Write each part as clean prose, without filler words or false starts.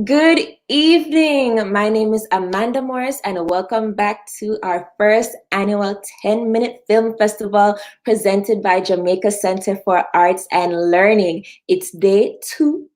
Good evening. My name is Amanda Morris, and welcome back to our first annual 10-minute film festival presented by Jamaica Center for Arts and Learning. It's day 2.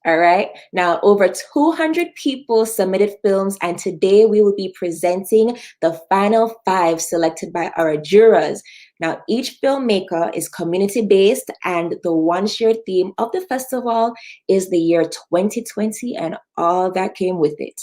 All right. Now, over 200 people submitted films, and today we will be presenting the final 5 selected by our jurors. Now, each filmmaker is community-based, and the one shared theme of the festival is the year 2020 and all that came with it.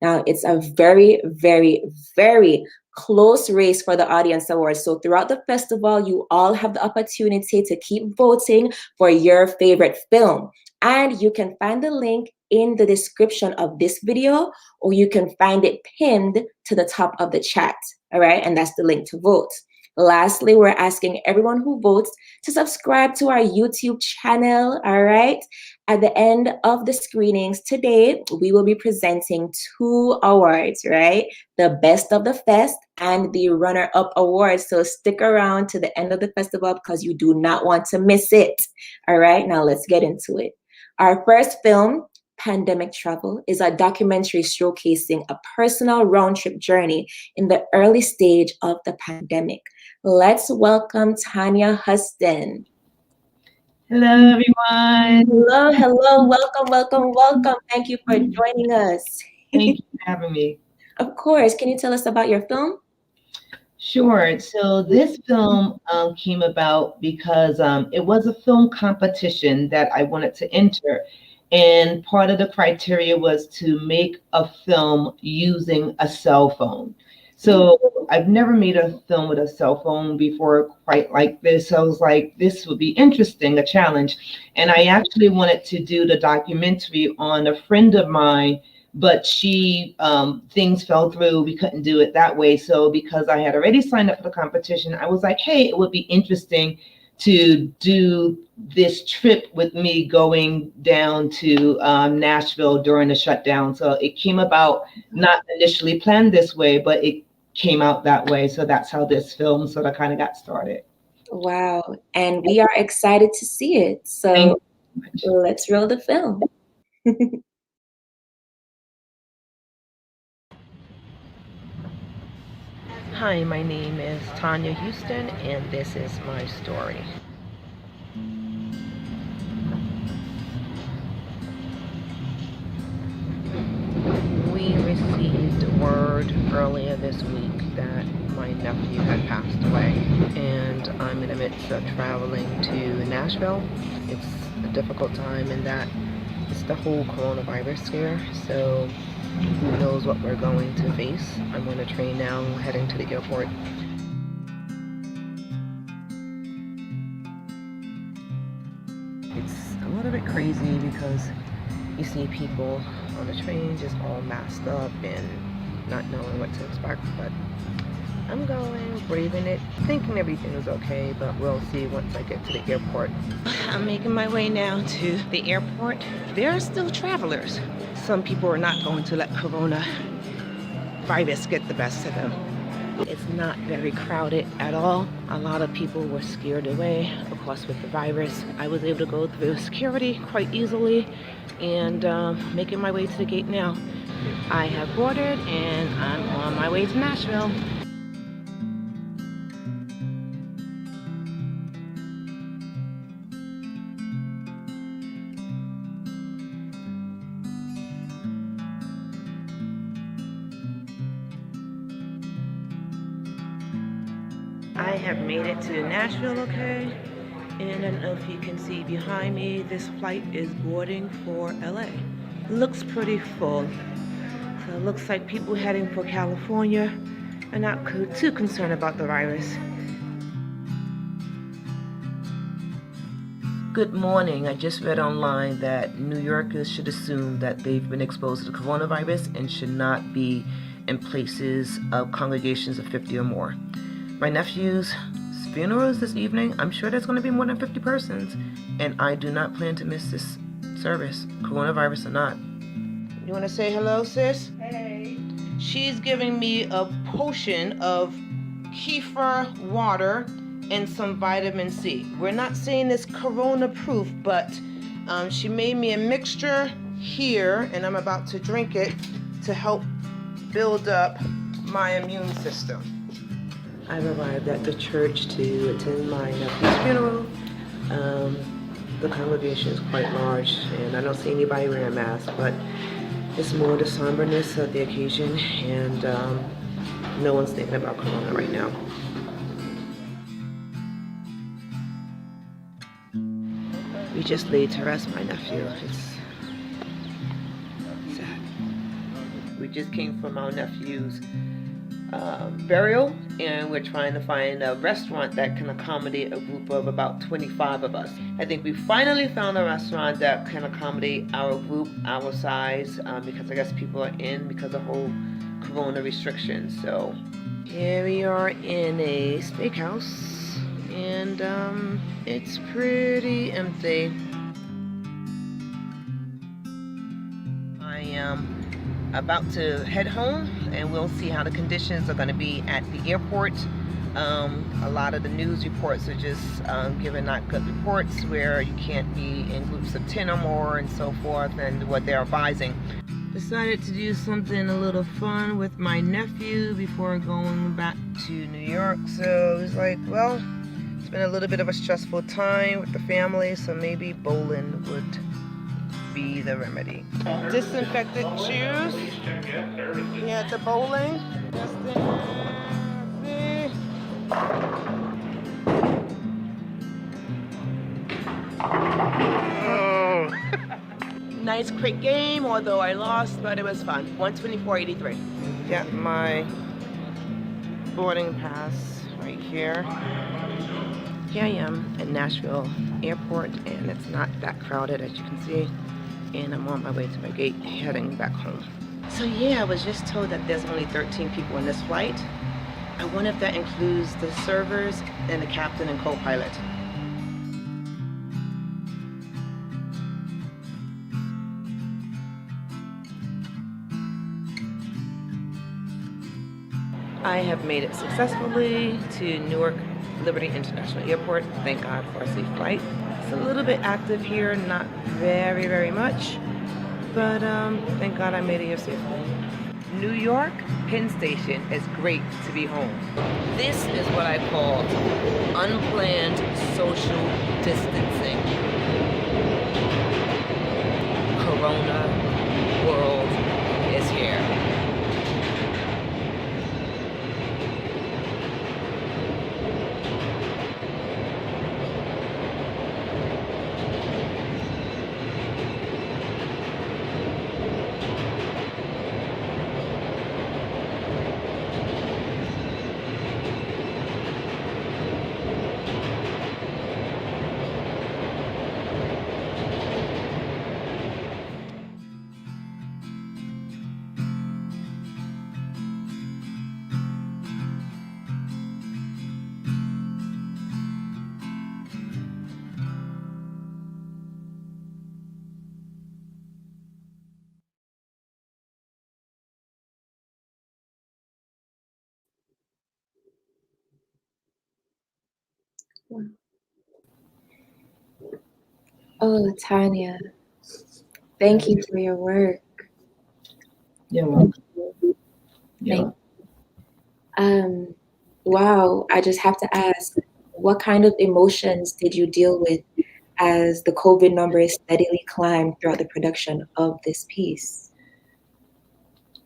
Now, it's a very, very, very close race for the audience awards. So throughout the festival, you all have the opportunity to keep voting for your favorite film. And you can find the link in the description of this video, or you can find it pinned to the top of the chat. All right, and that's the link to vote. Lastly, we're asking everyone who votes to subscribe to our YouTube channel. All right. At the end of the screenings today, we will be presenting 2 awards, right? The Best of the Fest and the Runner-Up Award. So stick around to the end of the festival because you do not want to miss it. All right. Now let's get into it. Our first film, Pandemic Travel, is a documentary showcasing a personal round-trip journey in the early stage of the pandemic. Let's welcome Tanya Huston. Hello, everyone. Hello. Welcome. Thank you for joining us. Thank you for having me. Of course. Can you tell us about your film? Sure. So this film came about because it was a film competition that I wanted to enter. And part of the criteria was to make a film using a cell phone. So I've never made a film with a cell phone before quite like this. So I was like, this would be interesting, a challenge. And I actually wanted to do the documentary on a friend of mine, but she things fell through. We couldn't do it that way. So because I had already signed up for the competition, I was like, hey, it would be interesting to do this trip with me going down to Nashville during the shutdown. So it came about, not initially planned this way, but it came out that way. So that's how this film sort of kind of got started. Wow. And we are excited to see it. So let's roll the film. Hi, my name is Tanya Houston, and this is my story. We received word earlier this week that my nephew had passed away, and I'm in the midst of traveling to Nashville. It's a difficult time in that it's the whole coronavirus scare, so who knows what we're going to face. I'm on a train now heading to the airport. It's a little bit crazy because you see people on the train just all masked up and not knowing what to expect, but I'm going, braving it, thinking everything is okay, but we'll see once I get to the airport. I'm making my way now to the airport. There are still travelers. Some people are not going to let coronavirus get the best of them. It's not very crowded at all. A lot of people were scared away, of course, with the virus. I was able to go through security quite easily and making my way to the gate now. I have boarded and I'm on my way to Nashville. I have made it to Nashville, okay? And I don't know if you can see behind me, this flight is boarding for LA. Looks pretty full. So it looks like people heading for California are not too concerned about the virus. Good morning. I just read online that New Yorkers should assume that they've been exposed to the coronavirus and should not be in places of congregations of 50 or more. My nephew's funeral is this evening. I'm sure there's going to be more than 50 persons, and I do not plan to miss this service, coronavirus or not. You want to say hello, sis? Hey. She's giving me a potion of kefir water and some vitamin C. We're not saying it's corona proof, but she made me a mixture here, and I'm about to drink it to help build up my immune system. I've arrived at the church to attend my nephew's funeral. The congregation is quite large, and I don't see anybody wearing a mask, but it's more the somberness of the occasion, and no one's thinking about Corona right now. We just laid to rest my nephew. It's sad. We just came from our nephew's burial, and we're trying to find a restaurant that can accommodate a group of about 25 of us. I think we finally found a restaurant that can accommodate our group, our size, because I guess people are in because of whole Corona restrictions. So here we are in a steakhouse, and it's pretty empty. I am about to head home, and we'll see how the conditions are going to be at the airport. A lot of the news reports are just giving not good reports, where you can't be in groups of 10 or more and so forth, and what they're advising. Decided to do something a little fun with my nephew before going back to New York. So it was like, well, it's been a little bit of a stressful time with the family, so maybe bowling would be the remedy. Disinfected shoes here at the bowling. Just in oh. Nice quick game, although I lost, but it was fun. 124.83. Got my boarding pass right here. Here I am at Nashville Airport, and it's not that crowded, as you can see. And I'm on my way to my gate, heading back home. So yeah, I was just told that there's only 13 people in this flight. I wonder if that includes the servers and the captain and co-pilot. I have made it successfully to Newark Liberty International Airport. Thank God for a safe flight. It's a little bit active here, not very, very much, but thank God I made it here safely. New York Penn Station is great to be home. This is what I call unplanned social distancing. Corona world is here. Oh, Tanya, thank you for your work. You're welcome. Wow, I just have to ask, what kind of emotions did you deal with as the COVID numbers steadily climbed throughout the production of this piece?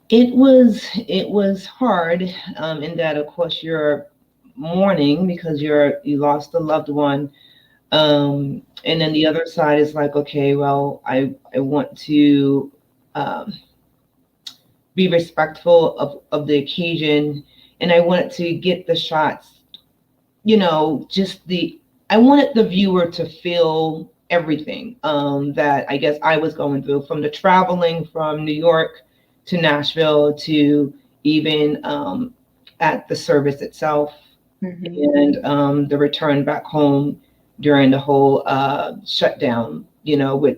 It was hard in that, of course, you're mourning because you lost a loved one, and then the other side is like, okay, well, I want to be respectful of the occasion, and I wanted to get the shots, I wanted the viewer to feel everything that I guess I was going through, from the traveling from New York to Nashville to even at the service itself, and the return back home during the whole shutdown, with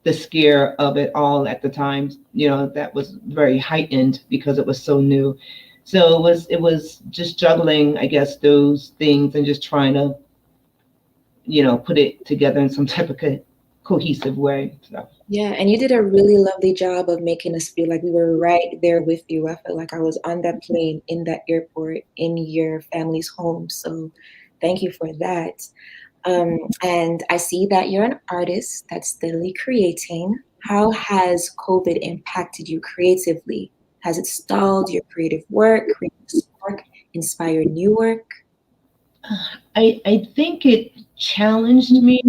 the scare of it all at the time, that was very heightened because it was so new. So it was just juggling, I guess, those things and just trying to, put it together in some type of cohesive way. So Yeah, and you did a really lovely job of making us feel like we were right there with you. I felt like I was on that plane, in that airport, in your family's home. So thank you for that. And I see that you're an artist that's steadily creating. How has COVID impacted you creatively? Has it stalled your creative work, creative spark, inspired new work? I think it challenged me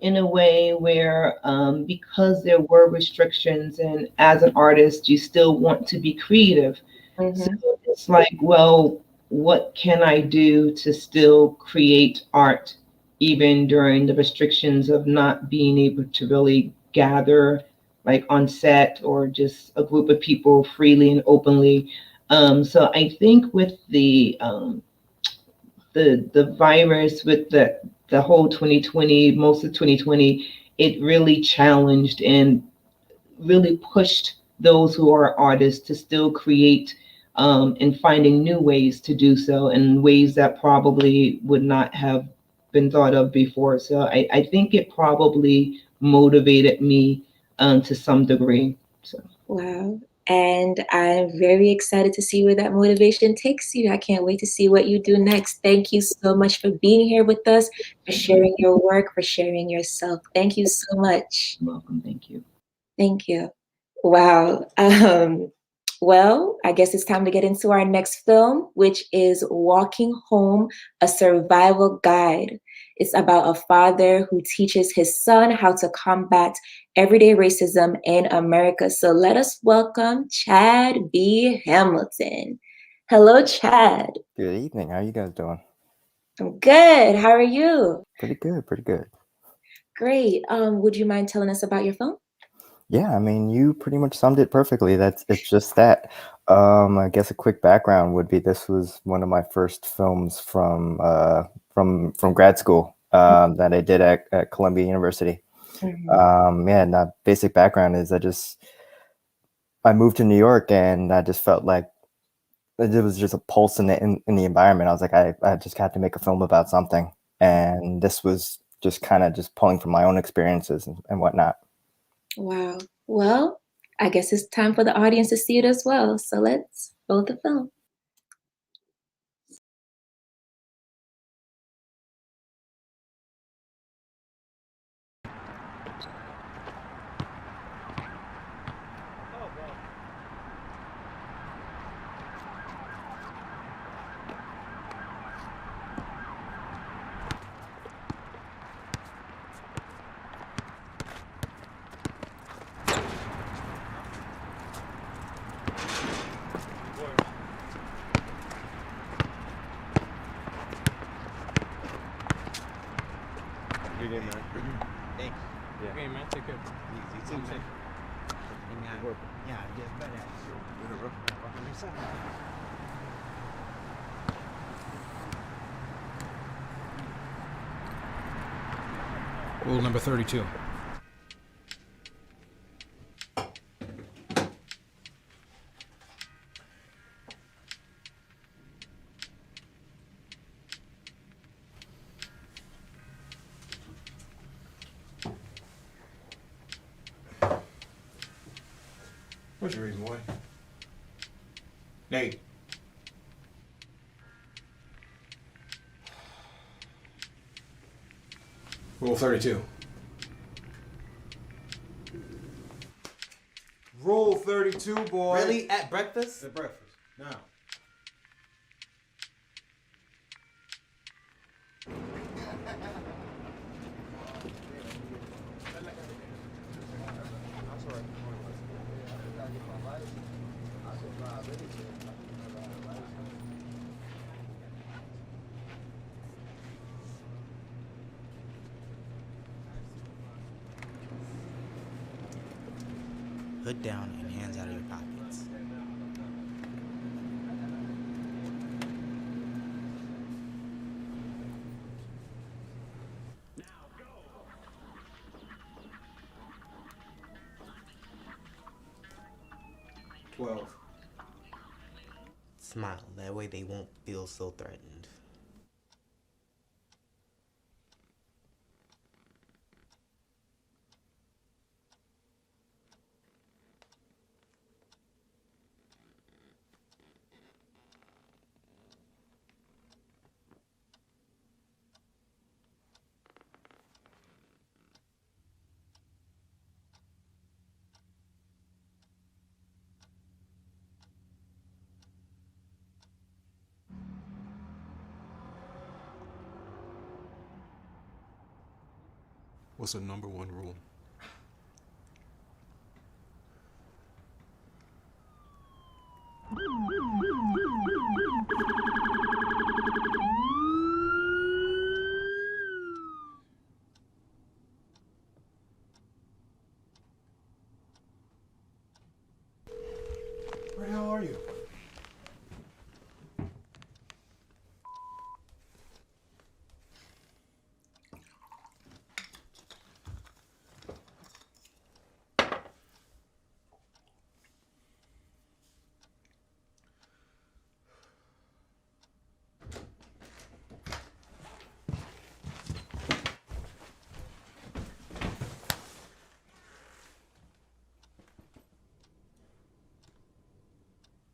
in a way where, because there were restrictions, and as an artist, you still want to be creative. So Hmm. it's like, well, what can I do to still create art even during the restrictions of not being able to really gather like on set or just a group of people freely and openly. So I think with the virus, with the whole 2020, most of 2020, it really challenged and really pushed those who are artists to still create, and finding new ways to do so, and ways that probably would not have been thought of before. So I think it probably motivated me, to some degree. So. Wow. And I'm very excited to see where that motivation takes you. I can't wait to see what you do next. Thank you so much for being here with us, for sharing your work, for sharing yourself. Thank you so much. Welcome. Thank you. Thank you. Wow. Well, I guess it's time to get into our next film, which is Walking Home, a Survival Guide. It's about a father who teaches his son how to combat everyday racism in America. So let us welcome Chad B. Hamilton. Hello, Chad. Good evening. How you guys doing? I'm good. How are you? Pretty good, pretty good. Great. Would you mind telling us about your film? Yeah, I mean, you pretty much summed it perfectly. It's just that. I guess a quick background would be this was one of my first films from grad school that I did at Columbia University. Mhm. Yeah, and the basic background is I moved to New York and I just felt like it was just a pulse in the environment. I was like, I just had to make a film about something, and this was just kind of just pulling from my own experiences and whatnot. Wow. Well, I guess it's time for the audience to see it as well. So let's roll the film. Good game, man. Thanks. Yeah. Okay, man. Take care. You too, man. Yeah, get better. Good, bro. Welcome inside. Rule number 32. What's your reason, boy? Nate. Rule 32. Rule 32, boy. Really? At breakfast? At breakfast. Now. Hood down and hands out of your pockets. Well, Smile, that way they won't feel so threatened. What's the number one rule? Where the hell are you?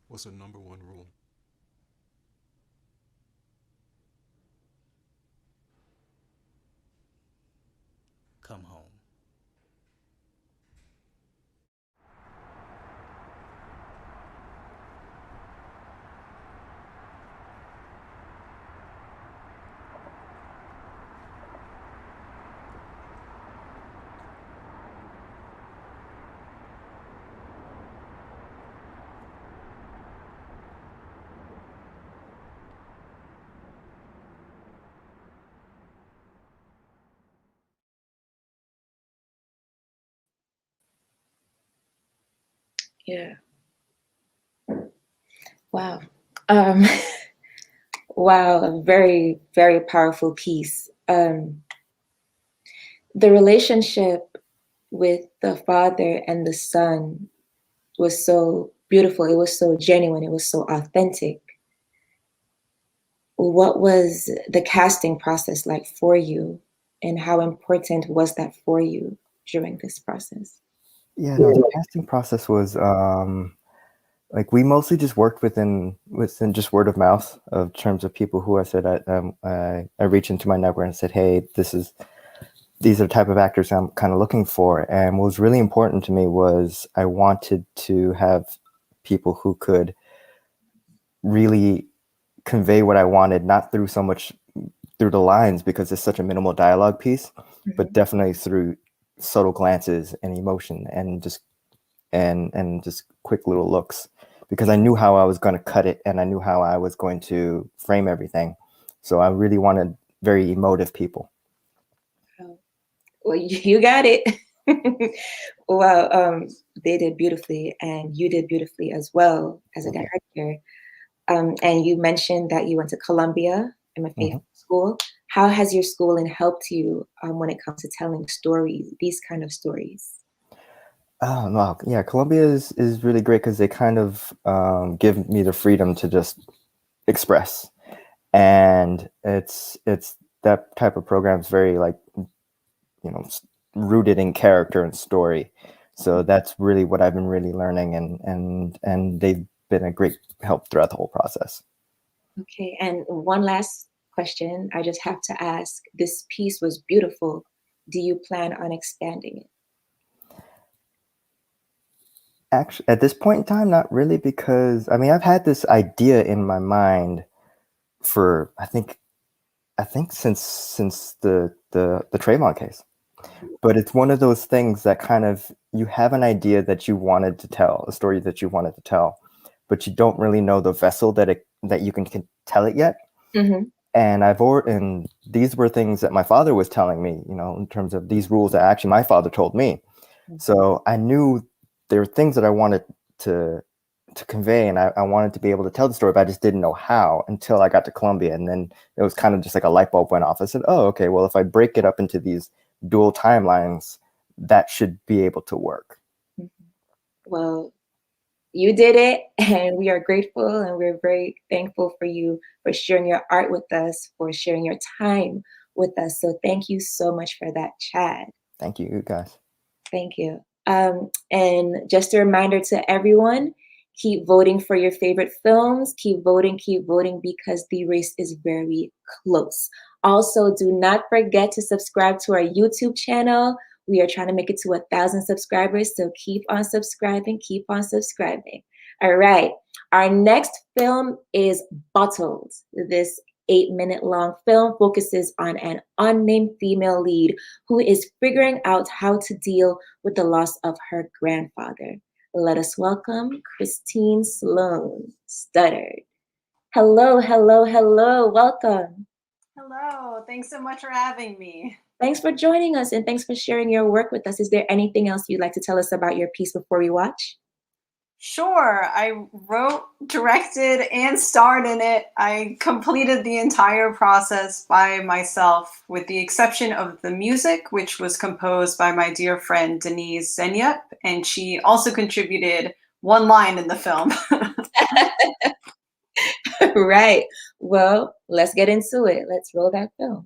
What's the number one rule? Come home. Yeah. Wow. Um, wow, a very, very powerful piece. The relationship with the father and the son was so beautiful. It was so genuine. It was so authentic. What was the casting process like for you, and how important was that for you during this process? Yeah, no, the casting process was like we mostly just worked within just word of mouth of terms of people who I said I reached into my network and said, hey, these are the type of actors I'm kind of looking for. And what was really important to me was I wanted to have people who could really convey what I wanted, not through so much through the lines because it's such a minimal dialogue piece, but definitely through subtle glances and emotion and just quick little looks, because I knew how I was going to cut it and I knew how I was going to frame everything. So I really wanted very emotive people. Well, you got it. Well, they did beautifully, and you did beautifully as well as a director. And you mentioned that you went to Columbia, MFA school. How has your schooling helped you when it comes to telling stories, these kind of stories? Oh, wow. Yeah, Columbia is really great because they kind of give me the freedom to just express. And it's that type of program is very like, rooted in character and story. So that's really what I've been really learning, and they've been a great help throughout the whole process. Okay, and one last question I just have to ask. This piece was beautiful. Do you plan on expanding it? Actually, at this point in time, not really, because I mean I've had this idea in my mind for I think since the Trayvon case. But it's one of those things that kind of, you have an idea that you wanted to tell, a story that you wanted to tell, but you don't really know the vessel that you can tell it yet. And and these were things that my father was telling me, in terms of these rules that actually my father told me. So I knew there were things that I wanted to convey, and I wanted to be able to tell the story, but I just didn't know how until I got to Columbia. And then it was kind of just like a light bulb went off. I said, oh, okay, well, if I break it up into these dual timelines, that should be able to work. Well, you did it, and we are grateful, and we're very thankful for you for sharing your art with us, for sharing your time with us. So thank you so much for that, Chad. Thank you, guys. Thank you. And just a reminder to everyone, keep voting for your favorite films. Keep voting because the race is very close. Also, do not forget to subscribe to our YouTube channel. We are trying to make it to 1,000 subscribers, so keep on subscribing, keep on subscribing. All right, our next film is Bottled. This 8-minute long film focuses on an unnamed female lead who is figuring out how to deal with the loss of her grandfather. Let us welcome Christine Sloan, Stuttered. Hello, hello, hello. Welcome. Hello. Thanks so much for having me. Thanks for joining us and thanks for sharing your work with us. Is there anything else you'd like to tell us about your piece before we watch? Sure. I wrote, directed, and starred in it. I completed the entire process by myself, with the exception of the music, which was composed by my dear friend Denise Zenyup, and she also contributed one line in the film. Right. Well, let's get into it. Let's roll that film.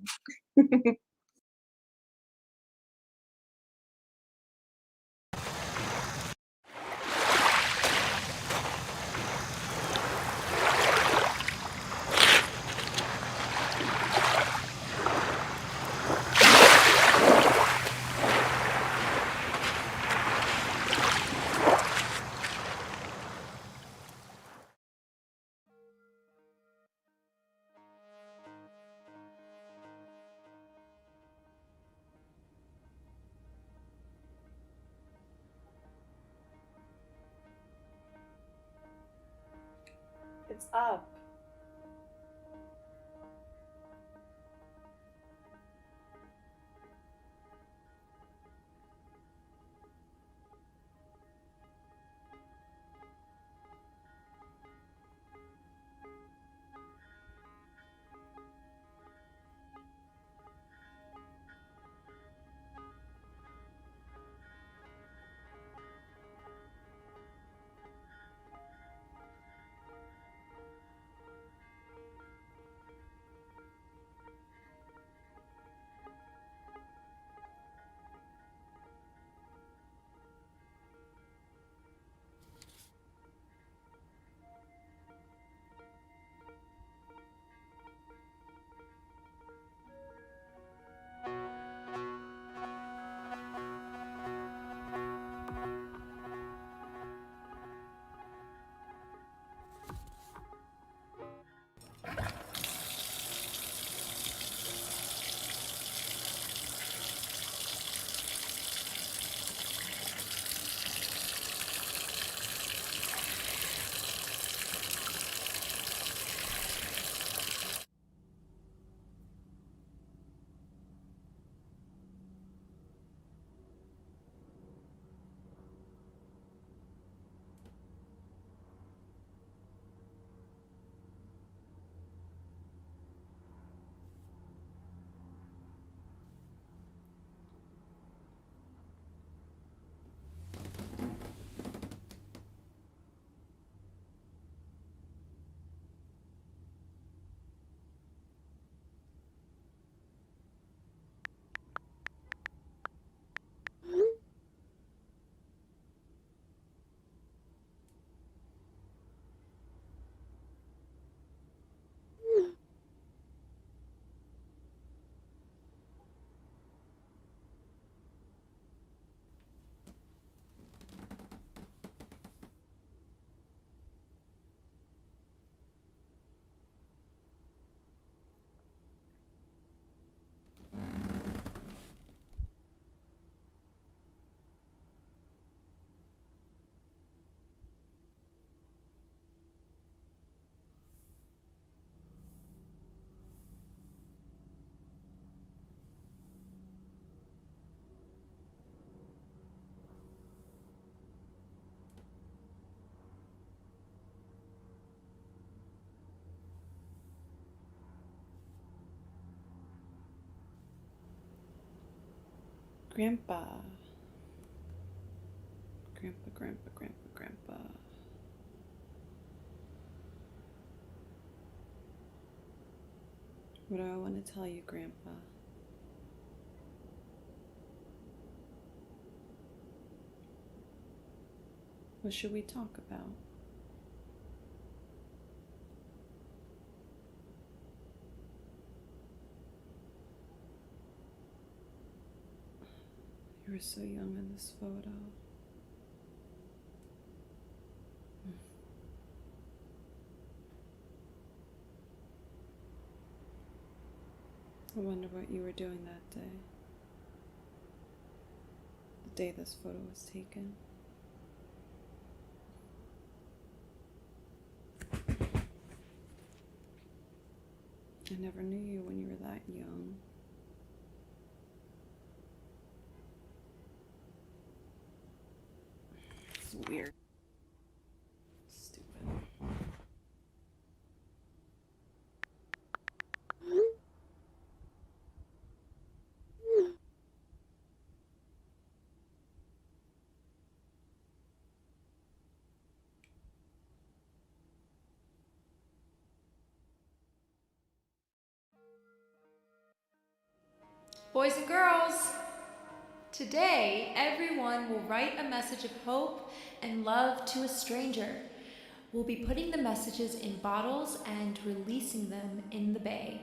It's up. Grandpa. Grandpa, grandpa, grandpa, grandpa. What do I want to tell you, Grandpa? What should we talk about? You were so young in this photo. I wonder what you were doing that day. The day this photo was taken. I never knew you when you were that young. It's weird. Stupid. Boys and girls, today everyone will write a message of hope and love to a stranger. We'll be putting the messages in bottles and releasing them in the bay.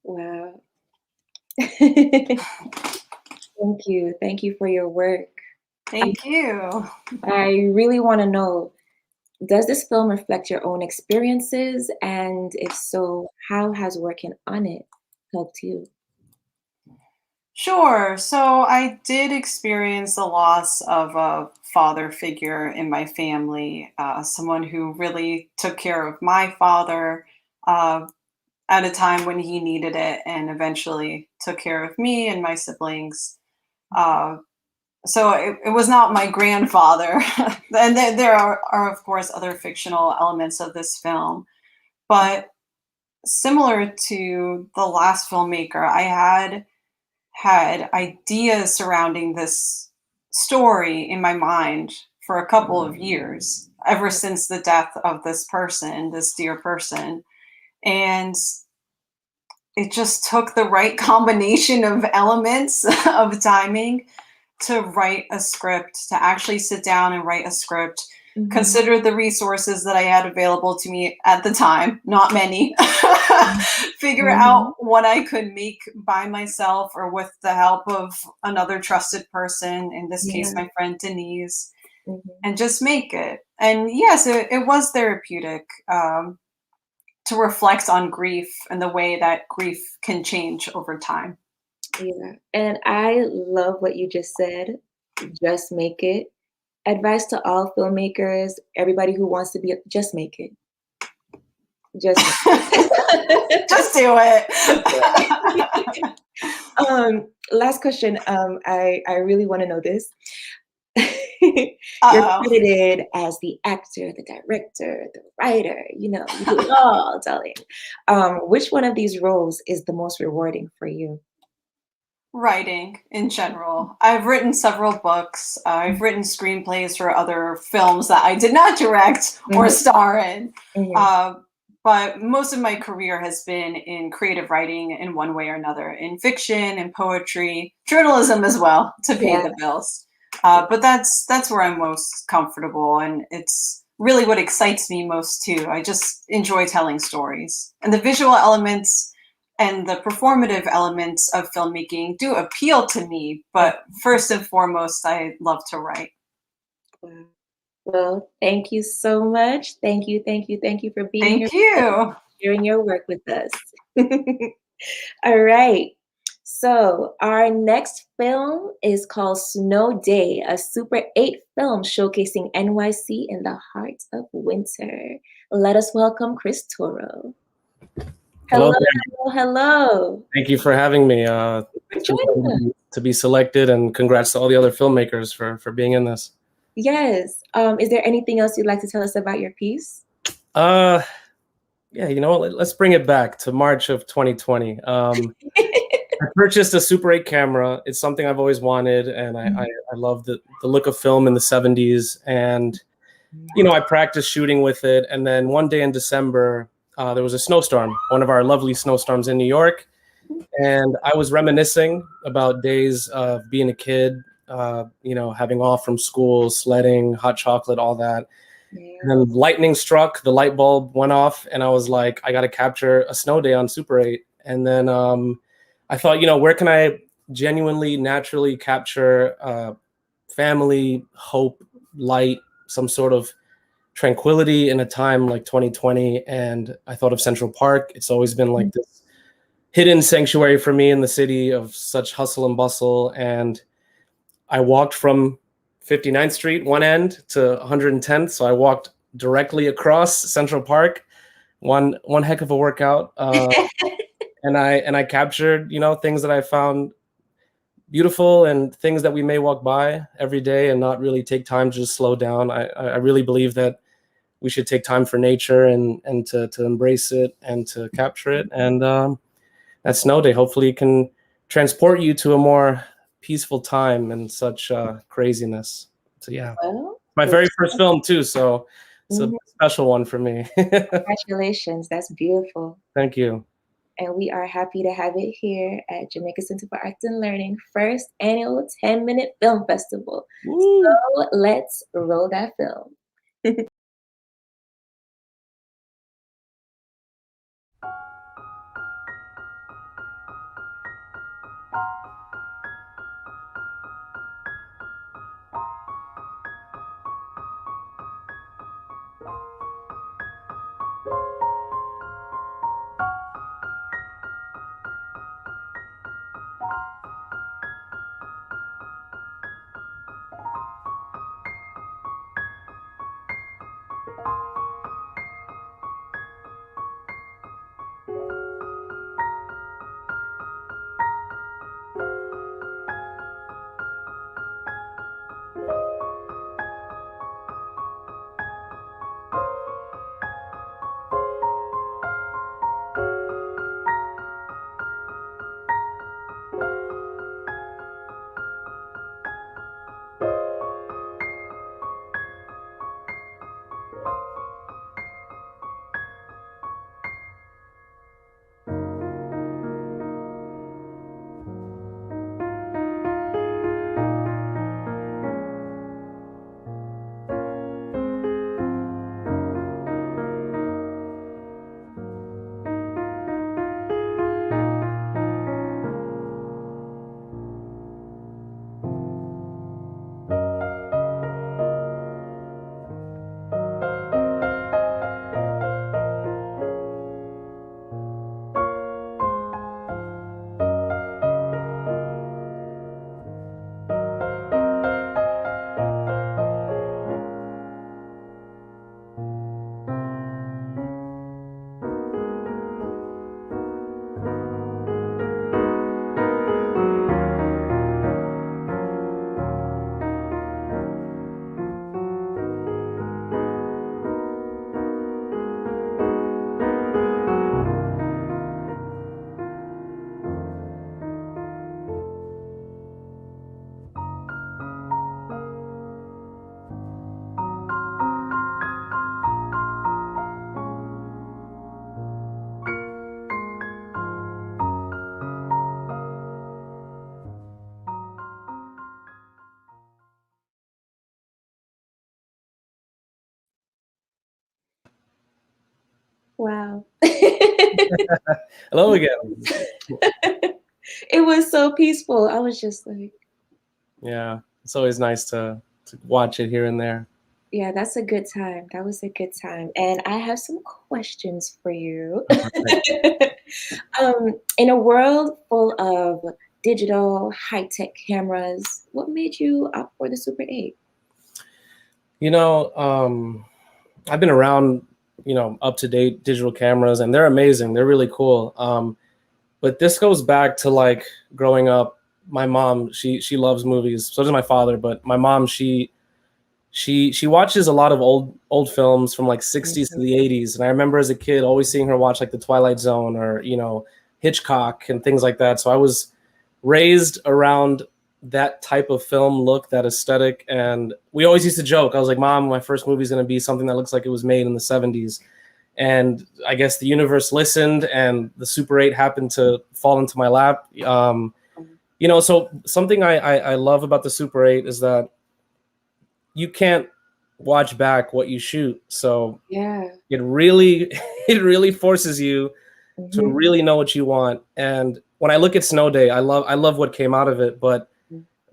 Wow. Thank you. Thank you for your work. Thank you. I really want to know, Does this film reflect your own experiences? And if so, how has working on it helped you? Sure. So I did experience the loss of a father figure in my family, someone who really took care of my father uh, at a time when he needed it, and eventually took care of me and my siblings. Uh, so it was not my grandfather. And there are, of course, other fictional elements of this film. But similar to the last filmmaker, I had ideas surrounding this story in my mind for a couple of years, ever since the death of this person, this dear person. And it just took the right combination of elements of timing to write a script, to actually sit down and write a script, consider the resources that I had available to me at the time, not many, figure out what I could make by myself or with the help of another trusted person, in this case, my friend Denise, and just make it. And yes, it was therapeutic to reflect on grief and the way that grief can change over time. Yeah. And I love what you just said. Just make it. Advice to all filmmakers, everybody who wants to be, just make it. Just just do it. Last question. I really want to know this. You're credited as the actor, the director, the writer, you do it all, darling. Which one of these roles is the most rewarding for you? Writing in general. I've written several books. I've written screenplays for other films that I did not direct or star in. But most of my career has been in creative writing in one way or another, in fiction and poetry, journalism as well, to pay the bills. But that's where I'm most comfortable, and it's really what excites me most too. I just enjoy telling stories, and the visual elements and the performative elements of filmmaking do appeal to me, but first and foremost, I love to write. Wow. Well, thank you so much. Thank you for being here. Thank you. Sharing your work with us. All right. So our next film is called Snow Day, a Super 8 film showcasing NYC in the heart of winter. Let us welcome Chris Toro. Hello. Hello. Thank you for having me. For joining us. To be selected, and congrats to all the other filmmakers for being in this. Yes. Is there anything else you'd like to tell us about your piece? Yeah, you know what? Let's bring it back to March of 2020. I purchased a Super 8 camera. It's something I've always wanted, and I love the look of film in the 70s. And, I practiced shooting with it. And then one day in December, there was a snowstorm, one of our lovely snowstorms in New York. And I was reminiscing about days of being a kid, having off from school, sledding, hot chocolate, all that. Yeah. And then lightning struck, the light bulb went off, and I was like, I got to capture a snow day on Super 8. And then I thought, where can I genuinely, naturally capture family, hope, light, some sort of tranquility in a time like 2020. And I thought of Central Park. It's always been like this hidden sanctuary for me in the city of such hustle and bustle. And I walked from 59th Street, one end, to 110th. So I walked directly across Central Park. One heck of a workout. And I captured, things that I found beautiful and things that we may walk by every day and not really take time to just slow down. I really believe that we should take time for nature and to embrace it and to capture it. And that snow day hopefully can transport you to a more peaceful time and such craziness. So yeah, well, my very first film too. So it's a special one for me. Congratulations. That's beautiful. Thank you. And we are happy to have it here at Jamaica Center for Arts and Learning, first annual 10-minute film festival. Woo. So let's roll that film. Wow. Hello again. It was so peaceful. I was just like, Yeah, it's always nice to watch it here and there. yeah, that's a good time. That was a good time. And I have some questions for you. In a world full of digital high-tech cameras, what made you opt for the Super 8? You know, I've been around, up-to-date digital cameras, and they're amazing. They're really cool. But this goes back to like growing up. My mom, she loves movies. So does my father. But my mom, she watches a lot of old films from like 60s to the 80s. And I remember as a kid always seeing her watch like The Twilight Zone or, Hitchcock and things like that. So I was raised around that type of film look, that aesthetic. And we always used to joke. I was like, Mom, my first movie is going to be something that looks like it was made in the 70s. And I guess the universe listened and the Super 8 happened to fall into my lap. So something I love about the Super 8 is that you can't watch back what you shoot. So Yeah. it really forces you to really know what you want. And when I look at Snow Day, I love what came out of it, but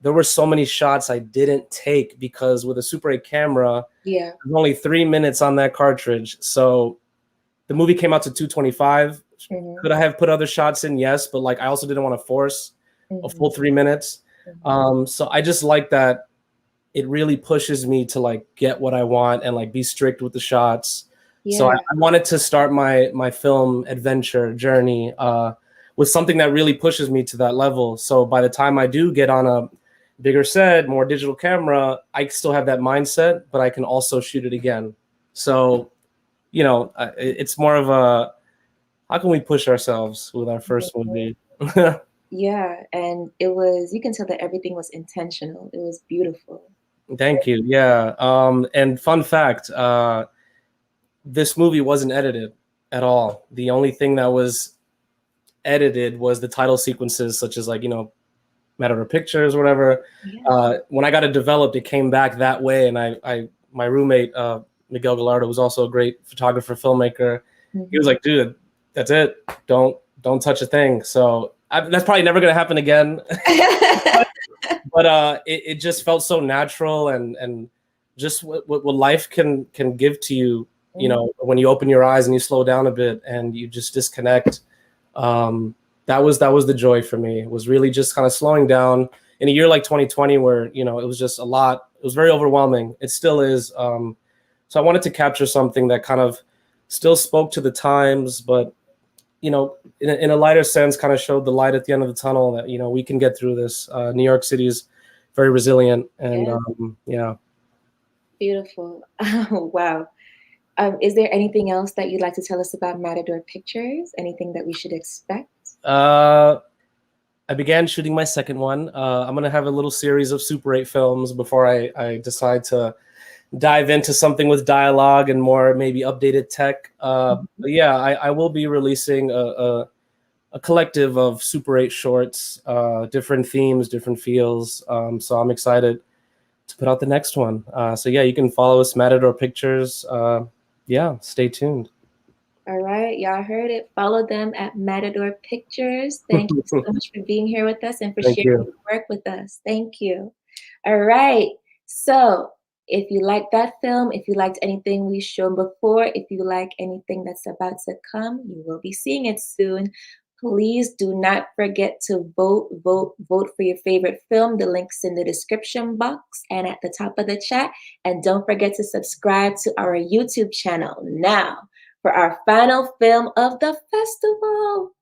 there were so many shots I didn't take because with a Super 8 camera, Yeah. there's only 3 minutes on that cartridge. So the movie came out to 225. Could I have put other shots in? Yes, but like I also didn't want to force a full 3 minutes. So I just like that it really pushes me to like get what I want and like be strict with the shots. Yeah. So I wanted to start my film adventure journey with something that really pushes me to that level. So by the time I do get on a bigger set, more digital camera, I still have that mindset, but I can also shoot it again. So, it's more of a, how can we push ourselves with our first movie? Yeah, and you can tell that everything was intentional. It was beautiful. Thank you. Yeah. And fun fact, this movie wasn't edited at all. The only thing that was edited was the title sequences, such as like, Matter of Pictures or whatever. Yeah. When I got it developed, it came back that way. And my roommate, Miguel Gallardo, was also a great photographer, filmmaker. He was like, dude, that's it. Don't touch a thing. So that's probably never going to happen again. But it just felt so natural and just what life can give to you you know, when you open your eyes and you slow down a bit and you just disconnect. That was the joy for me. It was really just kind of slowing down in a year like 2020, where, you know, it was just a lot. It was very overwhelming. It still is. So I wanted to capture something that kind of still spoke to the times, but, you know, in a lighter sense, kind of showed the light at the end of the tunnel that, you know, we can get through this. New York City is very resilient, and yeah. Beautiful. Oh, wow. Is there anything else that you'd like to tell us about Matador Pictures? Anything that we should expect? I began shooting my second one. I'm gonna have a little series of Super 8 films before I decide to dive into something with dialogue and more maybe updated tech. But yeah, I will be releasing a collective of Super 8 shorts, different themes, different feels. So I'm excited to put out the next one. So yeah, you can follow us, Matador Pictures. Yeah, stay tuned. All right, y'all heard it. Follow them at Matador Pictures. Thank you so much for being here with us and for Thank sharing you. your work with us. Thank you. All right. So if you liked that film, if you liked anything we've shown before, if you like anything that's about to come, you will be seeing it soon. Please do not forget to vote for your favorite film. The link's in the description box and at the top of the chat. And don't forget to subscribe to our YouTube channel now for our final film of the festival.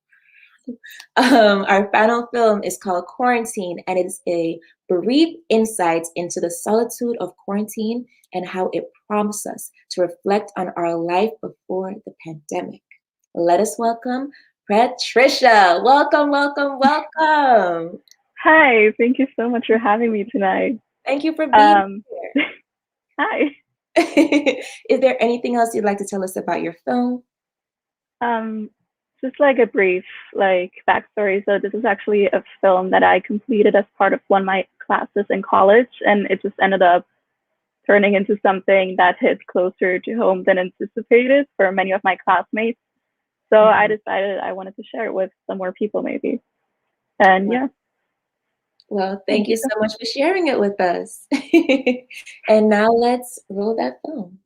Our final film is called Quarantine, and it's a brief insight into the solitude of quarantine and how it prompts us to reflect on our life before the pandemic. Let us welcome Patricia. Welcome, welcome, welcome. Hi, thank you so much for having me tonight. Thank you for being here. Hi. Is there anything else you'd like to tell us about your film? Just like a brief backstory. So this is actually a film that I completed as part of one of my classes in college, and it just ended up turning into something that hit closer to home than anticipated for many of my classmates. So I decided I wanted to share it with some more people maybe. And yeah. Well, thank you so much for sharing it with us. And now let's roll that film.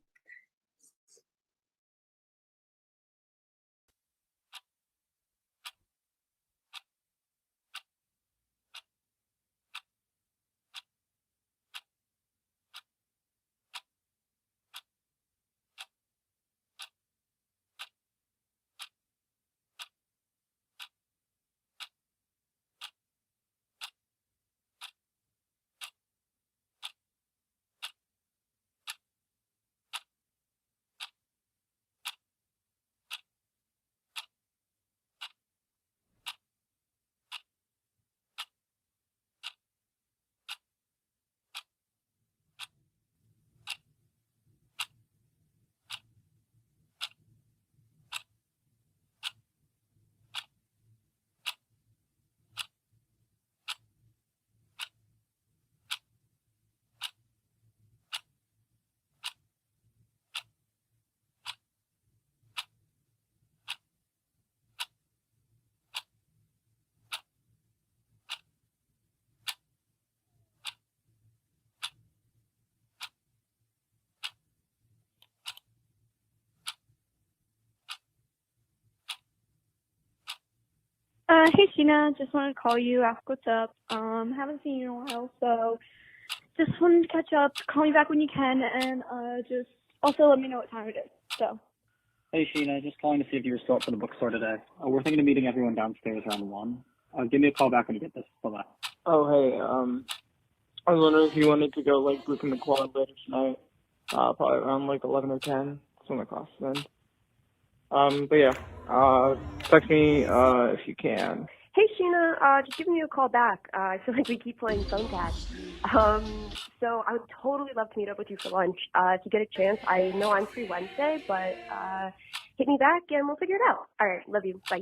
Hey Sheena, just wanted to call you, ask what's up. Haven't seen you in a while, so just wanted to catch up. Call me back when you can, and just also let me know what time it is. So. Hey Sheena, just calling to see if you were still up for the bookstore today. We're thinking of meeting everyone downstairs around 1. Give me a call back when you get this. Bye-bye. Oh hey, I was wondering if you wanted to go Brooklyn the Quad later tonight. Probably around 11 or 10. Something across then. But yeah, text me if you can. Hey Sheena, just giving you a call back. I feel like we keep playing phone tag. So I would totally love to meet up with you for lunch. If you get a chance, I know I'm free Wednesday, but hit me back and we'll figure it out. All right, love you. Bye.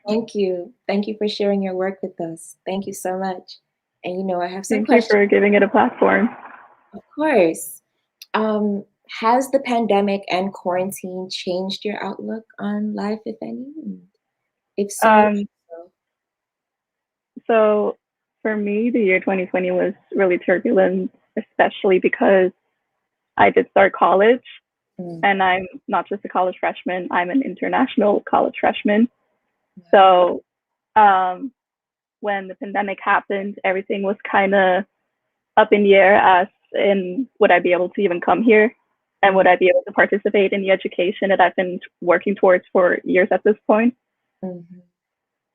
Thank you. Thank you for sharing your work with us. Thank you so much. And I have some Thank you questions. for giving it a platform. Of course. Has the pandemic and quarantine changed your outlook on life, if any? If so, Um, so for me, the year 2020 was really turbulent, especially because I did start college, and I'm not just a college freshman, I'm an international college freshman. So when the pandemic happened, everything was kind of up in the air, as in would I be able to even come here, and would I be able to participate in the education that I've been working towards for years at this point.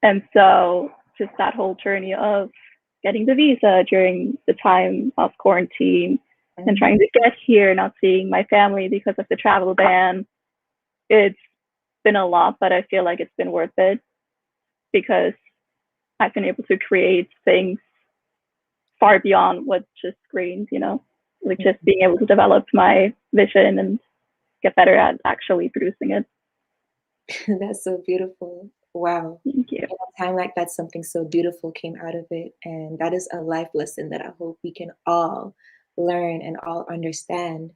And so just that whole journey of getting the visa during the time of quarantine and trying to get here, not seeing my family because of the travel ban, it's been a lot, but I feel like it's been worth it because I've been able to create things far beyond what just screens, like just being able to develop my vision and get better at actually producing it. That's so beautiful. Wow. Thank you. In a time like that, something so beautiful came out of it. And that is a life lesson that I hope we can all learn and all understand.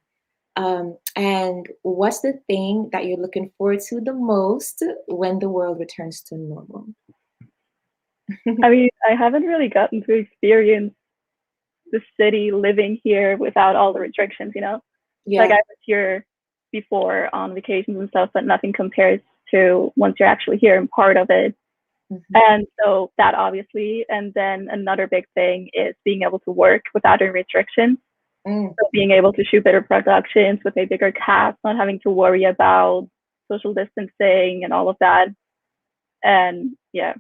And what's the thing that you're looking forward to the most when the world returns to normal? I mean, I haven't really gotten to experience the city living here without all the restrictions, Yeah. Like I was here before on vacations and stuff, but nothing compares to once you're actually here and part of it. And so that obviously, and then another big thing is being able to work without any restrictions. So being able to shoot better productions with a bigger cast, not having to worry about social distancing and all of that. And yeah.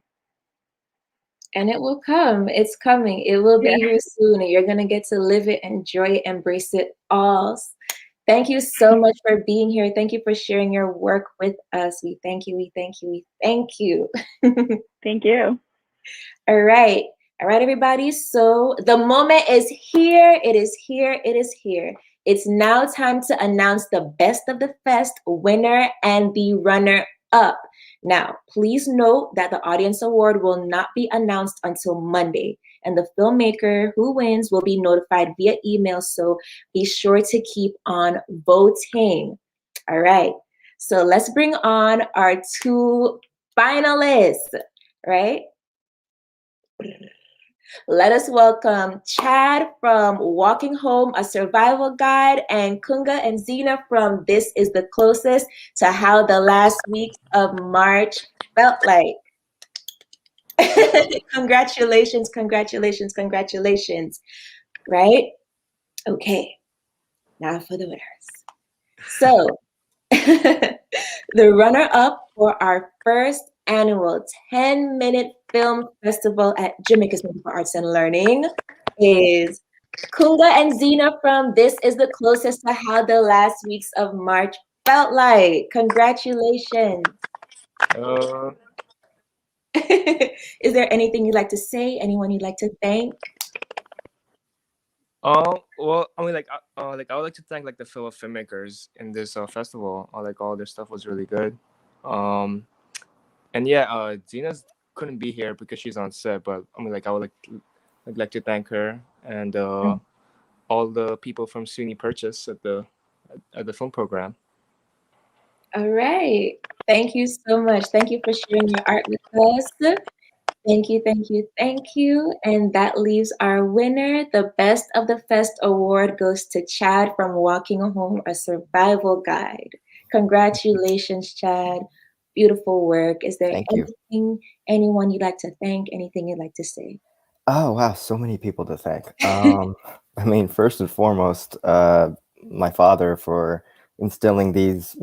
And it will come. It's coming. It will be Yeah. here soon. And you're going to get to live it, enjoy it, embrace it all. Thank you so much for being here. Thank you for sharing your work with us. We thank you. We thank you. We thank you. Thank you. All right. All right, everybody. So the moment is here. It is here. It is here. It's now time to announce the Best of the Fest winner and the runner-up. Now, please note that the audience award will not be announced until Monday, and the filmmaker who wins will be notified via email, so be sure to keep on voting. All right. So let's bring on our two finalists, right? Let us welcome Chad from Walking Home, a Survival Guide, and Kunga and Zena from This Is the Closest to How the Last Weeks of March Felt Like. Congratulations, congratulations, congratulations. Right? Okay, now for the winners. So, the runner-up for our first annual 10-minute film festival at Jamaica Center for Arts and Learning is Kunga and Zena from This Is the Closest to How the Last Weeks of March Felt Like. Congratulations. Is there anything you'd like to say? Anyone you'd like to thank? Well, I mean, I would like to thank the fellow filmmakers in this festival. All their stuff was really good. And yeah, Zena's couldn't be here because she's on set, but I mean, I would like to thank her and all the people from SUNY Purchase at the film program. All right. Thank you so much. Thank you for sharing your art with us. Thank you, thank you, thank you. And that leaves our winner. The Best of the Fest award goes to Chad from Walking Home, a Survival Guide. Congratulations, Chad. Beautiful work. Is there anyone you'd like to thank? Anything you'd like to say? Oh, wow. So many people to thank. I mean, first and foremost, my father for instilling these,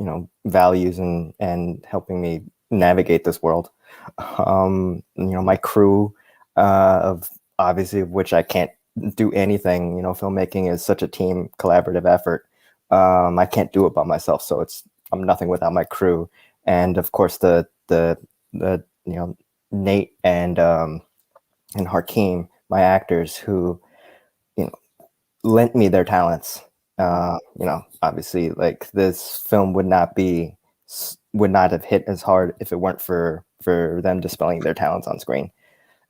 values and helping me navigate this world. My crew, of obviously of which I can't do anything. Filmmaking is such a team collaborative effort. I can't do it by myself, so I'm nothing without my crew. And of course, the Nate and Hakeem, my actors, who lent me their talents. Obviously, this film would not be would not have hit as hard if it weren't for them displaying their talents on screen.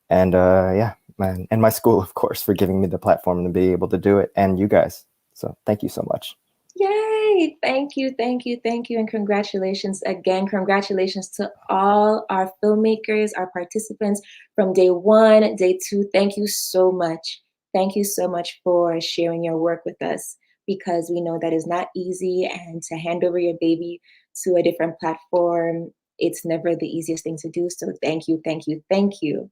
And yeah, man, and my school, of course, for giving me the platform to be able to do it, and you guys. So thank you so much. Yay! Thank you, thank you, thank you, and congratulations again. Congratulations to all our filmmakers, our participants from day 1, day 2. Thank you so much. Thank you so much for sharing your work with us, because we know that is not easy, and to hand over your baby to a different platform, it's never the easiest thing to do. So thank you, thank you, thank you.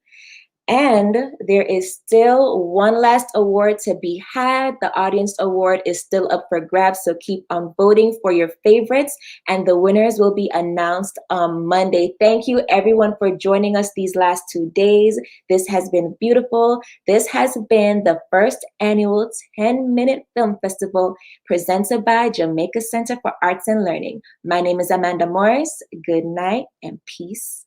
And there is still one last award to be had. The audience award is still up for grabs, so keep on voting for your favorites, and the winners will be announced on Monday. Thank you everyone for joining us these last 2 days. This has been beautiful. This has been the first annual 10-minute film festival presented by Jamaica Center for Arts and Learning. My name is Amanda Morris. Good night and peace